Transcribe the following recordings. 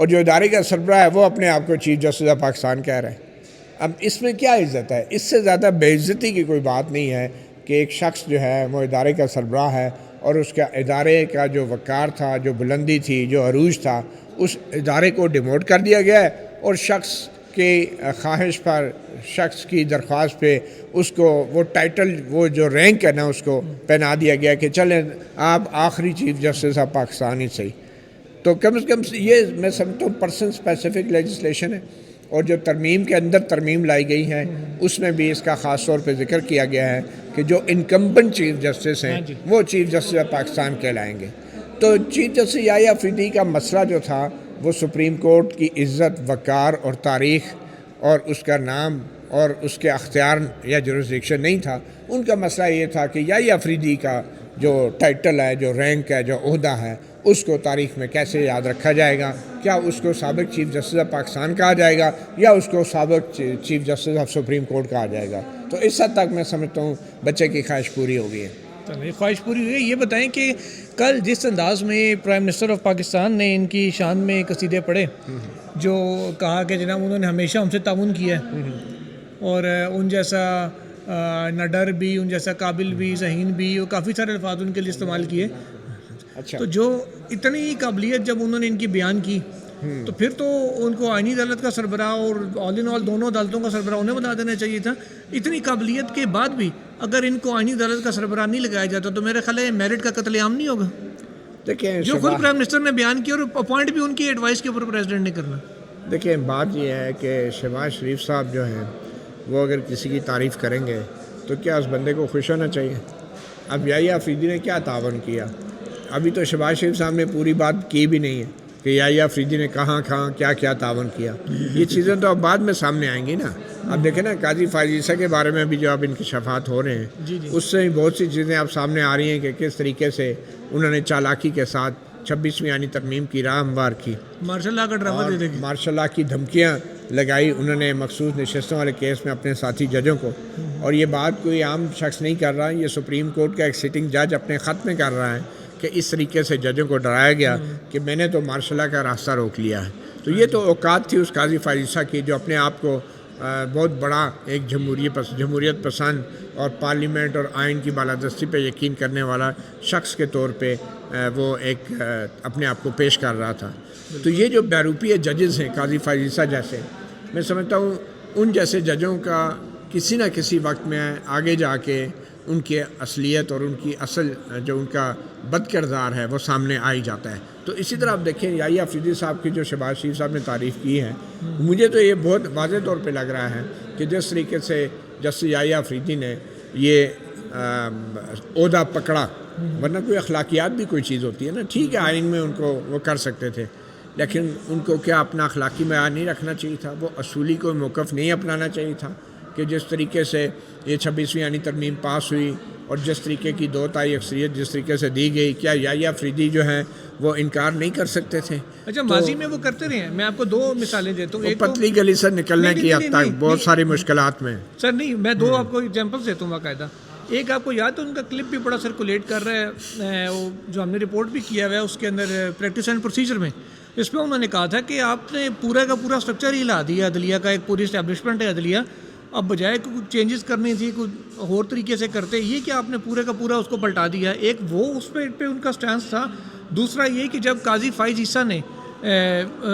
اور جو ادارے کا سربراہ ہے وہ اپنے آپ کو چیف جسٹس آف پاکستان کہہ رہا ہے. اب اس میں کیا عزت ہے؟ اس سے زیادہ بے عزتی کی کوئی بات نہیں ہے کہ ایک شخص جو ہے وہ ادارے کا سربراہ ہے اور اس کا ادارے کا جو وقار تھا، جو بلندی تھی، جو عروج تھا، اس ادارے کو ڈیموٹ کر دیا گیا ہے اور شخص کی خواہش پر، شخص کی درخواست پہ اس کو وہ ٹائٹل، وہ جو رینک ہے نا، اس کو پہنا دیا گیا کہ چلیں آپ آخری چیف جسٹس آف پاکستان ہی صحیح. تو کم از کم یہ میں سمجھتا ہوں پرسن اسپیسیفک لیجسلیشن ہے. اور جو ترمیم کے اندر ترمیم لائی گئی ہے اس میں بھی اس کا خاص طور پہ ذکر کیا گیا ہے کہ جو انکمبنٹ چیف جسٹس ہیں وہ چیف جسٹس آف پاکستان کہلائیں گے. تو چیف جسٹس یحییٰ افریدی کا مسئلہ جو تھا وہ سپریم کورٹ کی عزت، وقار اور تاریخ اور اس کا نام اور اس کے اختیار یا جورسڈکشن نہیں تھا. ان کا مسئلہ یہ تھا کہ یحییٰ افریدی کا جو ٹائٹل ہے، جو رینک ہے، جو عہدہ ہے، اس کو تاریخ میں کیسے یاد رکھا جائے گا. کیا اس کو سابق چیف جسٹس آف پاکستان کہا جائے گا یا اس کو سابق chief justice of supreme court کہا جائے گا؟ تو اس حد تک میں سمجھتا ہوں بچے کی خواہش پوری ہو گئی ہے. خواہش پوری ہوئی ہے. یہ بتائیں کہ کل جس انداز میں پرائم منسٹر آف پاکستان نے ان کی شان میں قصیدے پڑھے، جو کہا کہ جناب انہوں نے ہمیشہ ہم سے تعاون کیا ہے اور ان جیسا نہ ڈر بھی، ان جیسا قابل بھی، ذہین بھی، اور کافی سارے الفاظ ان کے لیے استعمال کیے. اچھا، تو جو اتنی قابلیت جب انہوں نے ان کی بیان کی تو پھر تو ان کو آئینی عدالت کا سربراہ اور آل ان آل دونوں عدالتوں کا سربراہ انہیں بنا دینا چاہیے تھا. اتنی قابلیت کے بعد بھی اگر ان کو آئینی عدالت کا سربراہ نہیں لگایا جاتا تو میرے خیال ہے میرٹ کا قتل عام نہیں ہوگا. دیکھیں جو خود پرائم منسٹر نے بیان کیا اور اپوائنٹ بھی ان کی ایڈوائس کے اوپر پریزیڈنٹ نے کرنا. دیکھیں بات یہ ہے کہ شہباز شریف صاحب جو ہیں وہ اگر کسی کی تعریف کریں گے تو کیا اس بندے کو خوش ہونا چاہیے؟ اب یحییٰ افریدی نے کیا تعاون کیا؟ ابھی تو شہباز شریف صاحب نے پوری بات کی بھی نہیں ہے کہ یحییٰ افریدی نے کہاں کیا کیا تعاون کیا. یہ چیزیں تو اب بعد میں سامنے آئیں گی نا. اب دیکھیں نا قاضی فائز عیسیٰ کے بارے میں بھی جو اب انکشافات ہو رہے ہیں اس سے بہت سی چیزیں اب سامنے آ رہی ہیں کہ کس طریقے سے انہوں نے چالاکی کے ساتھ 26ویں آئینی ترمیم کی راہ ہموار کی، مارشل لا کا ڈرامہ دے دے گی، مارشل لا کی دھمکیاں لگائی انہوں نے مخصوص نشستوں والے کیس میں اپنے ساتھی ججوں کو. اور یہ بات کوئی عام شخص نہیں کر رہا، یہ سپریم کورٹ کا ایک سٹنگ جج اپنے خط میں کر رہا ہے کہ اس طریقے سے ججوں کو ڈرایا گیا کہ میں نے تو مارشل لا کا راستہ روک لیا ہے. تو یہ تو اوقات تھی اس قاضی فائز عیسیٰ کی جو اپنے آپ کو بہت بڑا ایک جمہوریت پسند اور پارلیمنٹ اور آئین کی بالادستی پہ یقین کرنے والا شخص کے طور پہ وہ ایک اپنے آپ کو پیش کر رہا تھا. تو یہ جو بیروپی ججز ہیں قاضی فائز عیسیٰ جیسے، میں سمجھتا ہوں ان جیسے ججوں کا کسی نہ کسی وقت میں آگے جا کے ان کی اصلیت اور ان کی اصل جو ان کا بد کردار ہے وہ سامنے آ ہی جاتا ہے. تو اسی طرح آپ دیکھیں یحییٰ افریدی صاحب کی جو شہباز شریف صاحب نے تعریف کی ہے، مجھے تو یہ بہت واضح طور پہ لگ رہا ہے کہ جس طریقے سے جسٹس یحییٰ افریدی نے یہ عہدہ پکڑا، ورنہ کوئی اخلاقیات بھی کوئی چیز ہوتی ہے نا. ٹھیک ہے آئین میں ان کو وہ کر سکتے تھے، لیکن ان کو کیا اپنا اخلاقی معیار نہیں رکھنا چاہیے تھا؟ وہ اصولی کوئی موقف نہیں اپنانا چاہیے تھا کہ جس طریقے سے یہ 26ویں آئینی ترمیم پاس ہوئی اور جس طریقے کی 2 تہائی اکثریت جس طریقے سے دی گئی، کیا یحییٰ افریدی جو ہیں وہ انکار نہیں کر سکتے تھے؟ اچھا ماضی میں وہ کرتے رہے ہیں. میں آپ کو 2 مثالیں دیتا ہوں. ایک پتلی گلی سے نکلنے کی حد تک بہت ساری مشکلات میں. سر نہیں، میں 2 آپ کو ایگزامپلس دیتا ہوں باقاعدہ. ایک آپ کو یاد ہے ان کا کلپ بھی بڑا سرکولیٹ کر رہا ہے، وہ جو ہم نے رپورٹ بھی کیا ہوا ہے اس کے اندر پریکٹس اینڈ پروسیجر میں. اس میں انہوں نے کہا تھا کہ آپ نے پورا کا پورا اسٹرکچر ہی ہلا دیا عدلیہ کا، ایک پوری اسٹیبلشمنٹ ہے عدلیہ. اب بجائے کچھ چینجز کرنی تھی، کچھ اور طریقے سے کرتے، یہ کہ آپ نے پورے کا پورا اس کو پلٹا دیا. ایک وہ اس پہ ان کا سٹینس تھا. دوسرا یہ کہ جب قاضی فائز عیسیٰ نے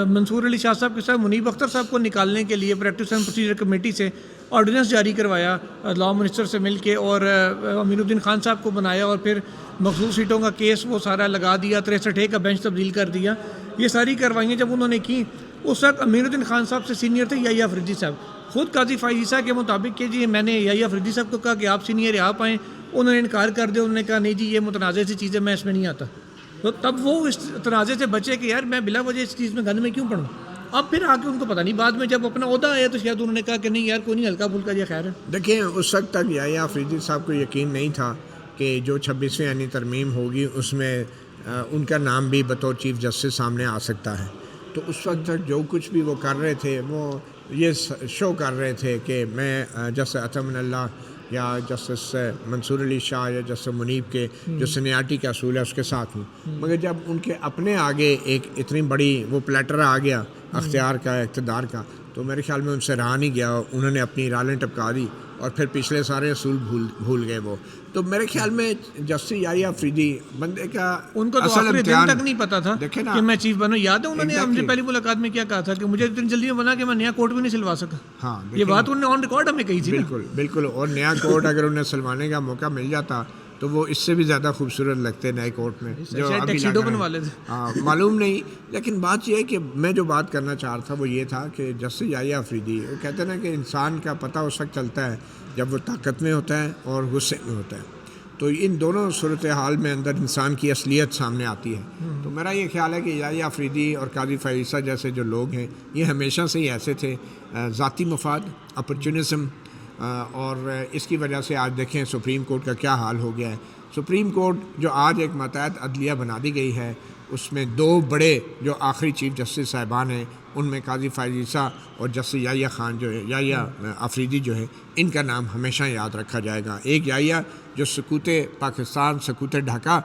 منصور علی شاہ صاحب کے ساتھ منیب اختر صاحب کو نکالنے کے لیے پریکٹس اینڈ پروسیجر کمیٹی سے آرڈیننس جاری کروایا لا منسٹر سے مل کے، اور امین الدین خان صاحب کو بنایا، اور پھر مخصوص سیٹوں کا کیس وہ سارا لگا دیا، 63A کا بینچ تبدیل کر دیا. یہ ساری کاروائیاں جب انہوں نے کی، اس وقت امین الدین خان صاحب سے سینئر تھے یحییٰ افریدی صاحب. خود قاضی فائز عیسیٰ کے مطابق کہ جی میں نے یحییٰ افریدی صاحب کو کہا کہ آپ سینئر ہیں آپ آئیں، انہوں نے انکار کر دیا. انہوں نے کہا نہیں جی یہ متنازع سی چیزیں میں اس میں نہیں آتا. تو تب وہ اس تنازع سے بچے کہ یار میں بلا وجہ اس چیز میں گند میں کیوں پڑھوں. اب پھر آ کے ان کو پتہ نہیں بعد میں جب اپنا عہدہ آیا تو شاید انہوں نے کہا کہ نہیں یار کوئی نہیں، ہلکا پھلکا یہ خیر ہے. دیکھیں اس وقت تک یحییٰ افریدی صاحب کو یقین نہیں تھا کہ جو 26ویں آئینی ترمیم ہوگی اس میں ان کا نام بھی بطور چیف جسٹس سامنے آ سکتا ہے. تو اس وقت تک جو کچھ بھی وہ کر رہے تھے وہ یہ شو کر رہے تھے کہ میں جسٹس عطا من اللہ یا جسٹس منصور علی شاہ یا جسٹس منیب کے جو سینیارٹی کا اصول ہے اس کے ساتھ ہوں، مگر جب ان کے اپنے آگے ایک اتنی بڑی وہ پلیٹر آ گیا اختیار کا اقتدار کا، تو میرے خیال میں ان سے رہا نہیں گیا، انہوں نے اپنی رالیں ٹپکا دی اور پھر پچھلے سارے اصول بھول گئے وہ. تو میرے خیال میں جسٹس یحییٰ آفریدی بندے کا ان کو تو اصل آخری دن امتحان تک نہیں پتا تھا کہ میں چیف بنوں. یاد ہے انہوں نے ہم سے پہلی ملاقات میں کیا کہا تھا کہ مجھے اتنی جلدی میں بنا کہ میں نیا کوٹ بھی نہیں سلوا سکا. ہاں یہ بات انہوں نے آن ریکارڈ ہمیں کہی تھی. بالکل. اور نیا کوٹ اگر انہیں سلوانے کا موقع مل جاتا تو وہ اس سے بھی زیادہ خوبصورت لگتے نئے کوٹ میں جو ابھی بنوا لیتے. ہاں معلوم نہیں. لیکن بات یہ ہے کہ میں جو بات کرنا چاہ رہا تھا وہ یہ تھا کہ جسٹس یحییٰ آفریدی وہ کہتے ہیں نا کہ انسان کا پتہ اس وقت چلتا ہے جب وہ طاقت میں ہوتا ہے اور غصے میں ہوتا ہے. تو ان دونوں صورتحال میں اندر انسان کی اصلیت سامنے آتی ہے. تو میرا یہ خیال ہے کہ یحییٰ آفریدی اور قاضی فیصل جیسے جو لوگ ہیں یہ ہمیشہ سے ہی ایسے تھے. ذاتی مفاد، اپرچونزم، اور اس کی وجہ سے آج دیکھیں سپریم کورٹ کا کیا حال ہو گیا ہے. سپریم کورٹ جو آج ایک ماتحت عدلیہ بنا دی گئی ہے اس میں دو بڑے جو آخری چیف جسٹس صاحبان ہیں ان میں قاضی فائز عیسیٰ اور جسٹس یحییٰ خان جو ہے یحییٰ آفریدی جو ہے ان کا نام ہمیشہ یاد رکھا جائے گا. ایک یحییٰ جو سکوت پاکستان سکوت ڈھاکہ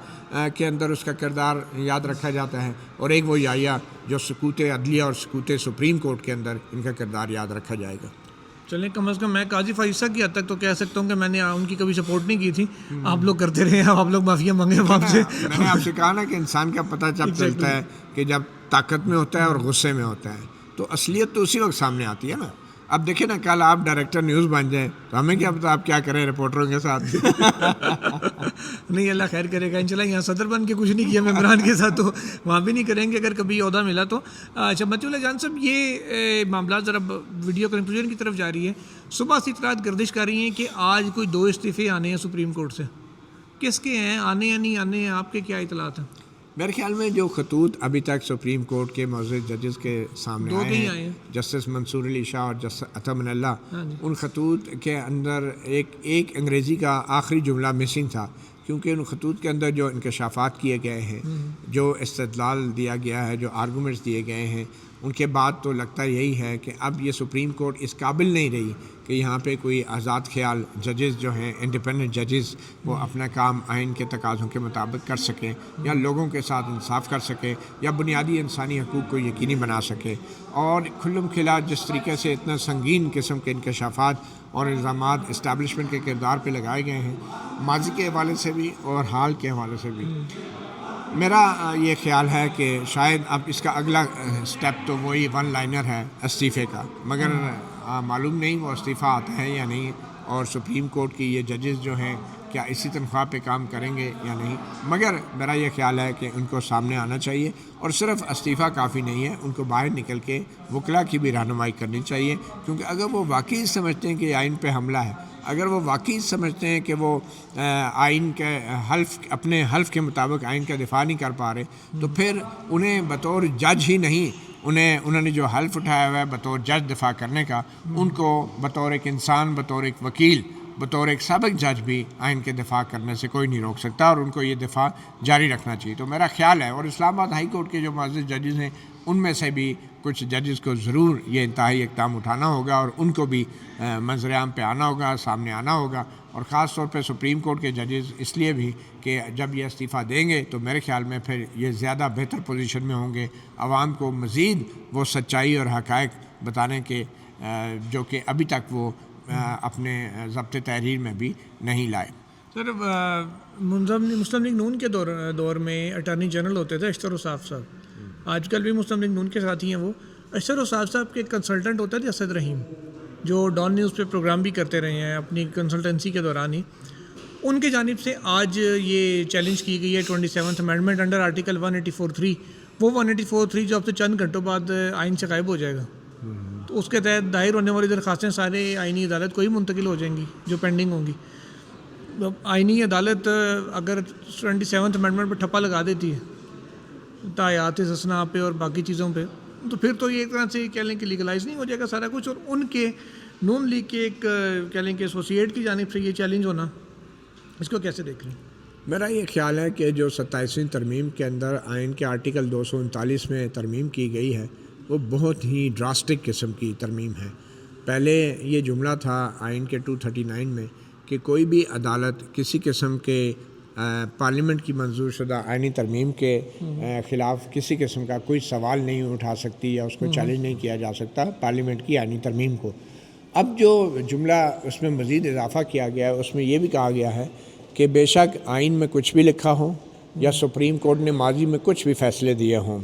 کے اندر اس کا کردار یاد رکھا جاتا ہے، اور ایک وہ یحییٰ جو سکوت عدلیہ اور سکوت سپریم کورٹ کے اندر ان کا کردار یاد رکھا جائے گا. چلیں کم از کم میں قاضی فائزہ کی حد تک تو کہہ سکتا ہوں کہ میں نے ان کی کبھی سپورٹ نہیں کی تھی. آپ لوگ کرتے رہے ہیں، آپ لوگ معافیاں مانگے آپ سے. میں نے آپ سے کہا نا کہ انسان کا پتہ جب چلتا ہے کہ جب طاقت میں ہوتا ہے اور غصے میں ہوتا ہے تو اصلیت تو اسی وقت سامنے آتی ہے نا. اب دیکھیں نا کل آپ ڈائریکٹر نیوز بن جائیں تو ہمیں کیا پتا آپ کیا کریں رپورٹروں کے ساتھ. نہیں اللہ خیر کرے گا انشاءاللہ. یہاں صدر بن کے کچھ نہیں کیا ممبران کے ساتھ، تو وہاں بھی نہیں کریں گے اگر کبھی عہدہ ملا تو. اچھا متی اللہ جان صاحب، یہ معاملات ذرا ویڈیو کنکلوژن کی طرف جا رہی ہے. صبح سے اطلاعات گردش کر رہی ہیں کہ آج کوئی 2 استعفے آنے ہیں سپریم کورٹ سے. کس کے ہیں، آنے یا نہیں آنے ہیں؟ آپ کے کیا اطلاعات ہیں؟ میرے خیال میں جو خطوط ابھی تک سپریم کورٹ کے معزز ججز کے سامنے آئے ہیں جسٹس منصور علی شاہ اور جسٹس عطا من اللہ، ان خطوط کے اندر ایک انگریزی کا آخری جملہ مسنگ تھا، کیونکہ ان خطوط کے اندر جو انکشافات کیے گئے ہیں، جو استدلال دیا گیا ہے، جو آرگومنٹس دیے گئے ہیں، ان کے بعد تو لگتا یہی ہے کہ اب یہ سپریم کورٹ اس قابل نہیں رہی کہ یہاں پہ کوئی آزاد خیال ججز جو ہیں، انڈیپینڈنٹ ججز، وہ اپنا کام آئین کے تقاضوں کے مطابق کر سکیں یا لوگوں کے ساتھ انصاف کر سکیں یا بنیادی انسانی حقوق کو یقینی بنا سکیں. اور کھلم کھلا جس طریقے سے اتنا سنگین قسم کے انکشافات اور الزامات اسٹیبلشمنٹ کے کردار پہ لگائے گئے ہیں ماضی کے حوالے سے بھی اور حال کے حوالے سے بھی، میرا یہ خیال ہے کہ شاید اب اس کا اگلا سٹیپ تو وہی 1 لائنر ہے استعفے کا، مگر معلوم نہیں وہ استعفیٰ آتا ہے یا نہیں، اور سپریم کورٹ کی یہ ججز جو ہیں کیا اسی تنخواہ پہ کام کریں گے یا نہیں. مگر میرا یہ خیال ہے کہ ان کو سامنے آنا چاہیے، اور صرف استعفیٰ کافی نہیں ہے، ان کو باہر نکل کے وکلا کی بھی رہنمائی کرنی چاہیے. کیونکہ اگر وہ واقعی سمجھتے ہیں کہ آئین پہ حملہ ہے، اگر وہ واقعی سمجھتے ہیں کہ وہ آئین کے اپنے حلف کے مطابق آئین کا دفاع نہیں کر پا رہے، تو پھر انہیں بطور جج ہی نہیں، انہوں نے جو حلف اٹھایا ہوا ہے بطور جج دفاع کرنے کا، ان کو بطور ایک انسان، بطور ایک وکیل، بطور ایک سابق جج بھی آئین کے دفاع کرنے سے کوئی نہیں روک سکتا، اور ان کو یہ دفاع جاری رکھنا چاہیے. تو میرا خیال ہے، اور اسلام آباد ہائی کورٹ کے جو معزز ججز ہیں ان میں سے بھی کچھ ججز کو ضرور یہ انتہائی اقدام اٹھانا ہوگا، اور ان کو بھی منظر عام پہ آنا ہوگا، سامنے آنا ہوگا. اور خاص طور پہ سپریم کورٹ کے ججز اس لیے بھی کہ جب یہ استعفیٰ دیں گے تو میرے خیال میں پھر یہ زیادہ بہتر پوزیشن میں ہوں گے عوام کو مزید وہ سچائی اور حقائق بتانے کے جو کہ ابھی تک وہ اپنے ضبط تحریر میں بھی نہیں لائے. سر مسلم لیگ نون کے دور میں اٹارنی جنرل ہوتے تھے اشتر الصاف صاحب، آج کل بھی مسلم لیگ نون کے ساتھی ہیں وہ. اشتر الصاف صاحب کے کنسلٹنٹ ہوتا تھے اسد رحیم، جو ڈان نیوز پہ پروگرام بھی کرتے رہے ہیں اپنی کنسلٹنسی کے دوران ہی. ان کی جانب سے آج یہ چیلنج کی گئی ہے 27th امینڈمنٹ انڈر آرٹیکل 184(3). وہ 184(3) جو اب سے چند گھنٹوں بعد آئین سے غائب ہو جائے گا، تو اس کے تحت دائر ہونے والی درخواستیں سارے آئینی عدالت کو ہی منتقل ہو جائیں گی جو پینڈنگ ہوں گی. آئینی عدالت اگر 27th امینڈمنٹ پہ ٹھپا لگا دیتی ہے تایات استثناء پہ اور باقی چیزوں پہ، تو پھر تو یہ ایک طرح سے کہہ لیں کہ لیگلائز نہیں ہو جائے گا سارا کچھ. اور ان کے نون لیگ کے ایک کہہ لیں کہ ایسوسیٹ کی جانب سے یہ چیلنج ہونا، اس کو کیسے دیکھ رہے ہیں؟ میرا یہ خیال ہے کہ جو 27ویں ترمیم کے اندر آئین کے آرٹیکل 239 میں ترمیم کی گئی ہے وہ بہت ہی ڈراسٹک قسم کی ترمیم ہے. پہلے یہ جملہ تھا آئین کے 239 میں کہ کوئی بھی عدالت کسی قسم کے پارلیمنٹ کی منظور شدہ آئینی ترمیم کے خلاف کسی قسم کا کوئی سوال نہیں اٹھا سکتی یا اس کو چیلنج نہیں کیا جا سکتا پارلیمنٹ کی آئینی ترمیم کو۔ اب جو جملہ اس میں مزید اضافہ کیا گیا ہے اس میں یہ بھی کہا گیا ہے کہ بے شک آئین میں کچھ بھی لکھا ہو یا سپریم کورٹ نے ماضی میں کچھ بھی فیصلے دیے ہوں،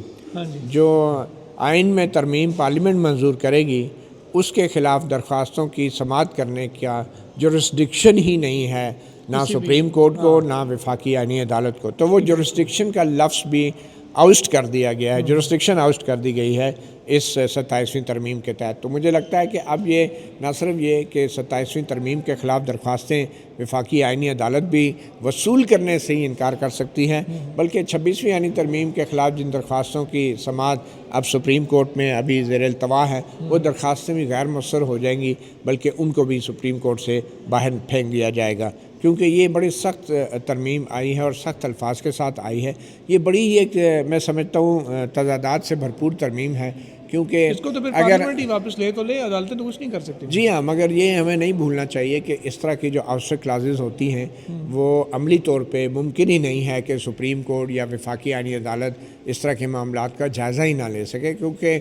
جو آئین میں ترمیم پارلیمنٹ منظور کرے گی اس کے خلاف درخواستوں کی سماعت کرنے کا جورسڈکشن ہی نہیں ہے، نہ سپریم کورٹ کو نہ وفاقی آئینی عدالت کو۔ تو وہ جورسڈکشن کا لفظ بھی آؤسٹ کر دیا گیا ہے، جورسڈکشن آؤسٹ کر دی گئی ہے اس 27ویں ترمیم کے تحت۔ تو مجھے لگتا ہے کہ اب یہ نہ صرف یہ کہ 27ویں ترمیم کے خلاف درخواستیں وفاقی آئینی عدالت بھی وصول کرنے سے ہی انکار کر سکتی ہے، بلکہ 26ویں آئینی ترمیم کے خلاف جن درخواستوں کی سماعت اب سپریم کورٹ میں ابھی زیر التوا ہے وہ درخواستیں بھی غیر مؤثر ہو جائیں گی، بلکہ ان کو بھی سپریم کورٹ سے باہر پھینک دیا جائے گا، کیونکہ یہ بڑی سخت ترمیم آئی ہے اور سخت الفاظ کے ساتھ آئی ہے۔ یہ بڑی ایک میں سمجھتا ہوں تضادات سے بھرپور ترمیم ہے، کیونکہ اس کو تو پھر پارلیمنٹ ہی واپس لے تو لے، عدالتیں تو کچھ نہیں کر سکتی۔ جی ہاں، مگر یہ ہمیں نہیں بھولنا چاہیے کہ اس طرح کی جو آؤسٹر کلازز ہوتی ہیں وہ عملی طور پہ ممکن ہی نہیں ہے کہ سپریم کورٹ یا وفاقی آئینی عدالت اس طرح کے معاملات کا جائزہ ہی نہ لے سکے، کیونکہ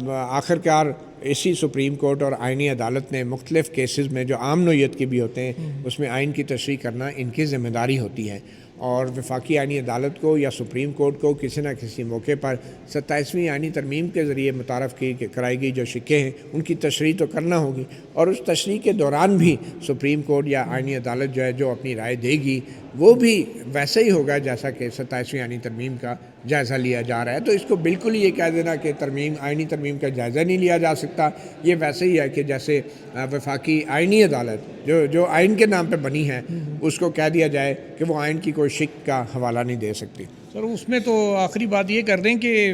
آخرکار اسی سپریم کورٹ اور آئینی عدالت نے مختلف کیسز میں جو عام نوعیت کے بھی ہوتے ہیں اس میں آئین کی تشریح کرنا ان کی ذمہ داری ہوتی ہے، اور وفاقی آئینی عدالت کو یا سپریم کورٹ کو کسی نہ کسی موقع پر 27ویں آئینی ترمیم کے ذریعے متعارف کرائی گئی جو شکے ہیں ان کی تشریح تو کرنا ہوگی، اور اس تشریح کے دوران بھی سپریم کورٹ یا آئینی عدالت جو ہے جو اپنی رائے دے گی وہ بھی ویسے ہی ہوگا جیسا کہ 27ویں آئینی ترمیم کا جائزہ لیا جا رہا ہے۔ تو اس کو بالکل یہ کہہ دینا کہ آئینی ترمیم کا جائزہ نہیں لیا جا سکتا، یہ ویسے ہی ہے کہ جیسے وفاقی آئینی عدالت جو آئین کے نام پہ بنی ہے اس کو کہہ دیا جائے کہ وہ آئین کی کوئی شک کا حوالہ نہیں دے سکتی۔ سر اس میں تو آخری بات یہ کر دیں کہ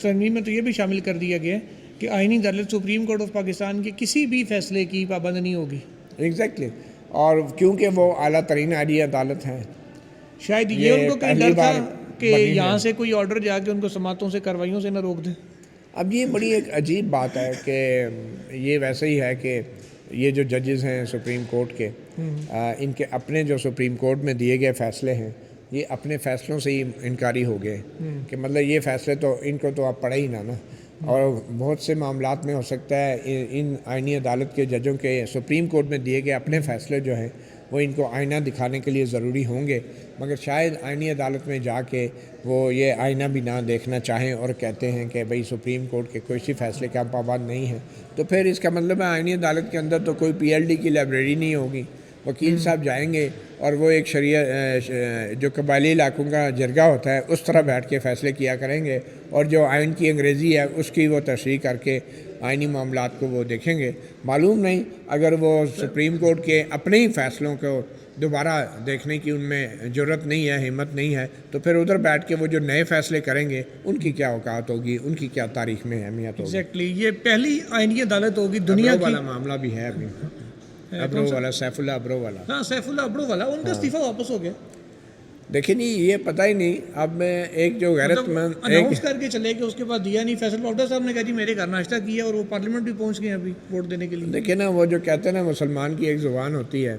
ترمیم میں تو یہ بھی شامل کر دیا گیا ہے کہ آئینی عدالت سپریم کورٹ آف پاکستان کے کسی بھی فیصلے کی پابند نہیں ہوگی۔ ایگزیکٹلی، اور کیونکہ وہ اعلیٰ ترین آئینی عدالت ہے، شاید یہ ان کو کہیں ڈر تھا کہ یہاں سے کوئی آرڈر جا کے ان کو سماعتوں سے کارروائیوں سے نہ روک دیں۔ اب یہ بڑی ایک عجیب بات ہے کہ یہ ویسے ہی ہے کہ یہ جو ججز ہیں سپریم کورٹ کے ان کے اپنے جو سپریم کورٹ میں دیے گئے فیصلے ہیں یہ اپنے فیصلوں سے ہی انکاری ہو گئے کہ مطلب یہ فیصلے تو ان کو تو آپ پڑھے ہی نہ اور بہت سے معاملات میں ہو سکتا ہے ان آئینی عدالت کے ججوں کے سپریم کورٹ میں دیے گئے اپنے فیصلے جو ہیں وہ ان کو آئینہ دکھانے کے لیے ضروری ہوں گے، مگر شاید آئینی عدالت میں جا کے وہ یہ آئینہ بھی نہ دیکھنا چاہیں اور کہتے ہیں کہ بھئی سپریم کورٹ کے کوئی سی فیصلے کا پابند نہیں ہے، تو پھر اس کا مطلب ہے آئینی عدالت کے اندر تو کوئی PLD کی لائبریری نہیں ہوگی، وکیل صاحب جائیں گے اور وہ ایک جو قبائلی علاقوں کا جرگہ ہوتا ہے اس طرح بیٹھ کے فیصلے کیا کریں گے، اور جو آئین کی انگریزی ہے اس کی وہ تشریح کر کے آئینی معاملات کو وہ دیکھیں گے۔ معلوم نہیں اگر وہ سپریم کورٹ کے اپنے ہی فیصلوں کو دوبارہ دیکھنے کی ان میں جرت نہیں ہے، ہمت نہیں ہے، تو پھر ادھر بیٹھ کے وہ جو نئے فیصلے کریں گے ان کی کیا اوقات ہوگی، ان کی کیا تاریخ میں اہمیت ہوگی۔ ایگزیکٹلی، یہ پہلی آئینی عدالت ہوگی دنیا کی۔ والا معاملہ بھی ہے ابھی، ابرو والا، سیف اللہ ابرو والا، ہاں سیف اللہ ابرو والا، ان کا استعفیٰ واپس ہو گیا۔ دیکھیں نہیں یہ پتہ ہی نہیں، اب میں ایک جو غیرت مند اناؤنس کر کے چلے کہ اس کے بعد دیا نہیں فیصلہ، ڈاکٹر صاحب نے کہا جی میرے گھر ناشتہ کیا اور وہ پارلیمنٹ بھی پہنچ گئے ابھی ووٹ دینے کے لیے۔ دیکھیں نا وہ جو کہتے ہیں نا مسلمان کی ایک زبان ہوتی ہے،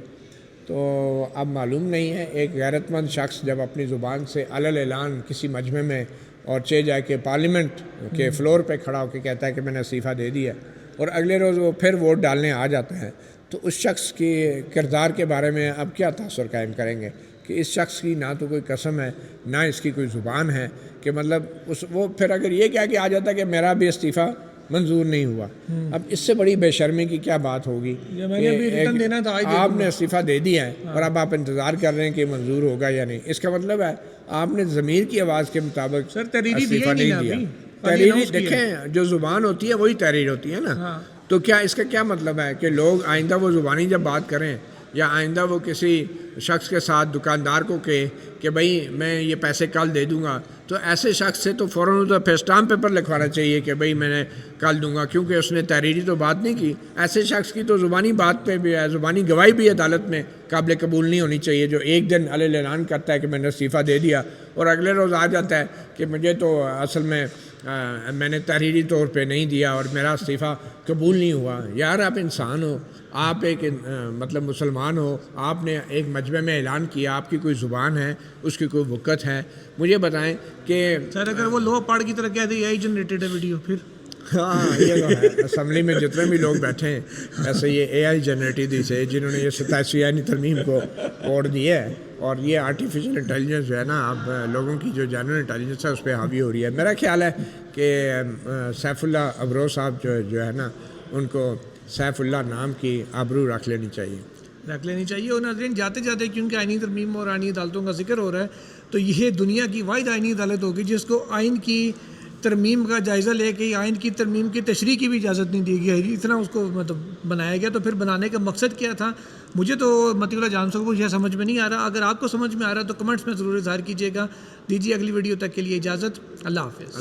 تو اب معلوم نہیں ہے ایک غیرت مند شخص جب اپنی زبان سے علل اعلان کسی مجمع میں اور چے جا کے پارلیمنٹ کے فلور پہ کھڑا ہو کے کہتا ہے کہ میں نے استعفیٰ دے دیا اور اگلے روز وہ پھر ووٹ ڈالنے آ جاتا ہے، تو اس شخص کے کردار کے بارے میں اب کیا تاثر قائم کریں گے کہ اس شخص کی نہ تو کوئی قسم ہے نہ اس کی کوئی زبان ہے، کہ مطلب وہ پھر اگر یہ کہہ کے آ جاتا کہ میرا بھی استعفیٰ منظور نہیں ہوا، اب اس سے بڑی بے شرمی کی کیا بات ہوگی کہ آپ نے استعفیٰ دے دیا ہے اور اب آپ انتظار کر رہے ہیں کہ منظور ہوگا یا نہیں۔ اس کا مطلب ہے آپ نے ضمیر کی آواز کے مطابق استعفیٰ نہیں دیا۔ تحریری دیکھیں جو زبان ہوتی ہے وہی تحریر ہوتی ہے نا، تو کیا اس کا کیا مطلب ہے کہ لوگ آئندہ وہ زبانی جب بات کریں یا آئندہ وہ کسی شخص کے ساتھ دکاندار کو کہے کہ بھئی میں یہ پیسے کل دے دوں گا، تو ایسے شخص سے تو فوراً تو پھر اسٹامپ پیپر لکھوانا چاہیے کہ بھئی میں نے کل دوں گا، کیونکہ اس نے تحریری تو بات نہیں کی۔ ایسے شخص کی تو زبانی بات پہ بھی ہے، زبانی گواہی بھی عدالت میں قابل قبول نہیں ہونی چاہیے، جو ایک دن علل اعلان کرتا ہے کہ میں نے استعفیٰ دے دیا اور اگلے روز آ جاتا ہے کہ مجھے تو اصل میں میں نے تحریری طور پہ نہیں دیا اور میرا استعفیٰ قبول نہیں ہوا. یار آپ انسان ہو, آپ ایک مطلب مسلمان ہو, آپ نے ایک مجمع میں اعلان کیا, آپ کی کوئی زبان ہے, اس کی کوئی وقت ہے, مجھے بتائیں کہ سر اگر وہ لو پاڑ کی طرح کہہ دے یہی جنریٹڈ ہے ویڈیو پھر ہاں یہ تو ہے. اسمبلی میں جتنے بھی لوگ بیٹھے ہیں ایسے یہ اے آئی جنریٹڈ سے جنہوں نے یہ 27 ترمیم کو توڑ دیا ہے, اور یہ آرٹیفیشیل انٹیلیجنس جو ہے نا اب لوگوں کی جو جنرل انٹیلیجنس ہے اس پہ حاوی ہو رہی ہے. میرا خیال ہے کہ سیف اللہ ابرو صاحب جو ہے نا ان کو سیف اللہ نام کی آبرو رکھ لینی چاہیے. اور ناظرین جاتے جاتے کیونکہ آئینی ترمیم اور آئینی عدالتوں کا ذکر ہو رہا ہے تو یہ دنیا کی واحد آئینی عدالت ہوگی جس کو آئین کی ترمیم کا جائزہ لے کے آئین کی ترمیم کی تشریح کی بھی اجازت نہیں دی گئی. اتنا اس کو مطلب بنایا گیا. تو پھر بنانے کا مقصد کیا تھا مجھے تو مطی اللہ جان صاحب کو یہ سمجھ میں نہیں آ رہا. اگر آپ کو سمجھ میں آ رہا تو کمنٹس میں ضرور اظہار کیجیے گا. دیجیے اگلی ویڈیو تک کے لیے اجازت. اللہ حافظ.